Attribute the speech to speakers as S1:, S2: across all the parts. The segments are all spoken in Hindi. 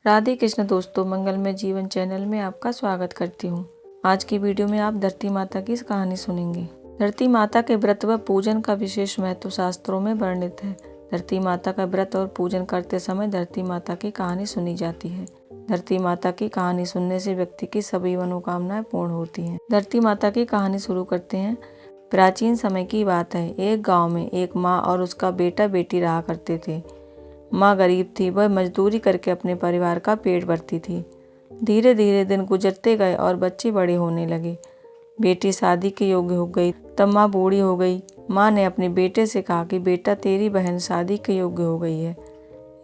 S1: राधे कृष्ण दोस्तों, मंगलमय जीवन चैनल में आपका स्वागत करती हूँ। आज की वीडियो में आप धरती माता की कहानी सुनेंगे। धरती माता के व्रत व पूजन का विशेष महत्व शास्त्रों में वर्णित है। धरती माता का व्रत और पूजन करते समय धरती माता की कहानी सुनी जाती है। धरती माता की कहानी सुनने से व्यक्ति की सभी मनोकामनाएं पूर्ण होती हैं। धरती माता की कहानी शुरू करते हैं। प्राचीन समय की बात है। एक गाँव में एक माँ और उसका बेटा बेटी रहा करते थे। माँ गरीब थी, वह मजदूरी करके अपने परिवार का पेट भरती थी। धीरे धीरे दिन गुजरते गए और बच्चे बड़े होने लगे। बेटी शादी के योग्य हो गई, तब माँ बूढ़ी हो गई। माँ ने अपने बेटे से कहा कि बेटा, तेरी बहन शादी के योग्य हो गई है,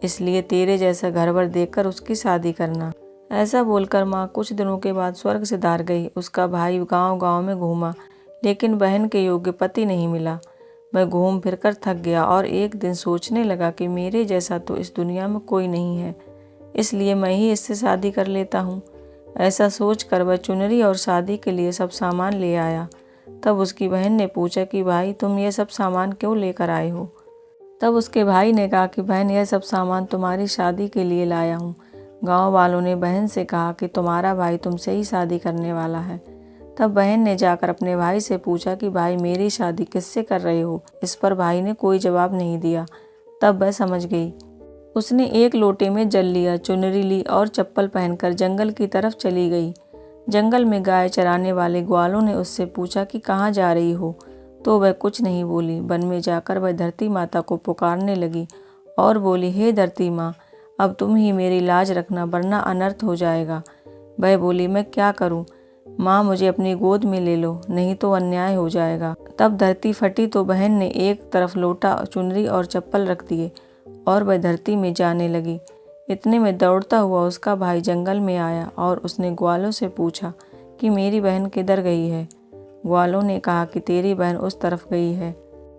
S1: इसलिए तेरे जैसा घरवर देखकर उसकी शादी करना। ऐसा बोलकर माँ कुछ दिनों के बाद स्वर्ग से धार गई। उसका भाई गांव गांव में घूमा, लेकिन बहन के योग्य पति नहीं मिला। वह घूम फिर कर थक गया और एक दिन सोचने लगा कि मेरे जैसा तो इस दुनिया में कोई नहीं है, इसलिए मैं ही इससे शादी कर लेता हूँ। ऐसा सोचकर वह चुनरी और शादी के लिए सब सामान ले आया। तब उसकी बहन ने पूछा कि भाई, तुम ये सब सामान क्यों लेकर आए हो? तब उसके भाई ने कहा कि बहन, यह सब सामान तुम्हारी शादी के लिए लाया हूँ। गाँव वालों ने बहन से कहा कि तुम्हारा भाई तुमसे ही शादी करने वाला है। तब बहन ने जाकर अपने भाई से पूछा कि भाई, मेरी शादी किससे कर रहे हो? इस पर भाई ने कोई जवाब नहीं दिया। तब वह समझ गई। उसने एक लोटे में जल लिया, चुनरी ली और चप्पल पहनकर जंगल की तरफ चली गई। जंगल में गाय चराने वाले ग्वालों ने उससे पूछा कि कहाँ जा रही हो? तो वह कुछ नहीं बोली। वन में जाकर वह धरती माता को पुकारने लगी और बोली, हे धरती माँ, अब तुम ही मेरी लाज रखना, वरना अनर्थ हो जाएगा। वह बोली, मैं क्या करूँ? माँ, मुझे अपनी गोद में ले लो, नहीं तो अन्याय हो जाएगा। तब धरती फटी तो बहन ने एक तरफ लोटा, चुनरी और चप्पल रख दिए और वह धरती में जाने लगी। इतने में दौड़ता हुआ उसका भाई जंगल में आया और उसने ग्वालों से पूछा कि मेरी बहन किधर गई है? ग्वालों ने कहा कि तेरी बहन उस तरफ गई है।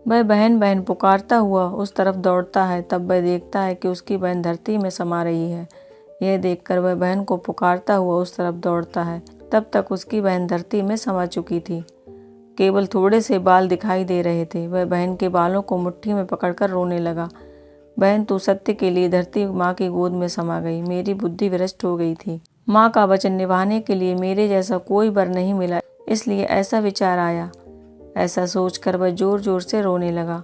S1: वह बहन बहन पुकारता हुआ उस तरफ दौड़ता है। तब वह देखता है कि उसकी बहन धरती में समा रही है। यह देखकर वह बहन को पुकारता हुआ उस तरफ दौड़ता है। तब तक उसकी बहन धरती में समा चुकी थी। केवल थोड़े से बाल दिखाई दे रहे थे। वह बहन के बालों को मुट्ठी में पकड़कर रोने लगा। बहन, तू सत्य के लिए धरती माँ की गोद में समा गई। मेरी बुद्धि भ्रष्ट हो गई थी। माँ का वचन निभाने के लिए मेरे जैसा कोई वर नहीं मिला, इसलिए ऐसा विचार आया। ऐसा सोचकर वह जोर जोर से रोने लगा।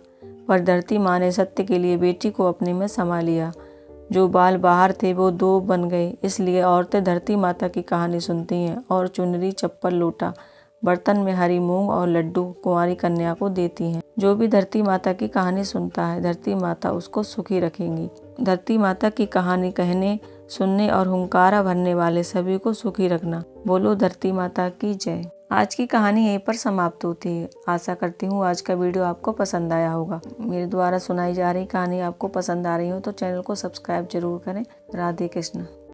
S1: पर धरती माँ ने सत्य के लिए बेटी को अपने में समा लिया। जो बाल बाहर थे वो दो बन गए। इसलिए औरतें धरती माता की कहानी सुनती हैं और चुनरी, चप्पल, लोटा, बर्तन में हरी मूंग और लड्डू कुंवारी कन्या को देती हैं। जो भी धरती माता की कहानी सुनता है, धरती माता उसको सुखी रखेंगी। धरती माता की कहानी कहने, सुनने और हुंकारा भरने वाले सभी को सुखी रखना। बोलो धरती माता की जय। आज की कहानी यहीं पर समाप्त होती है। आशा करती हूँ आज का वीडियो आपको पसंद आया होगा। मेरे द्वारा सुनाई जा रही कहानी आपको पसंद आ रही हो तो चैनल को सब्सक्राइब जरूर करें। राधे कृष्ण।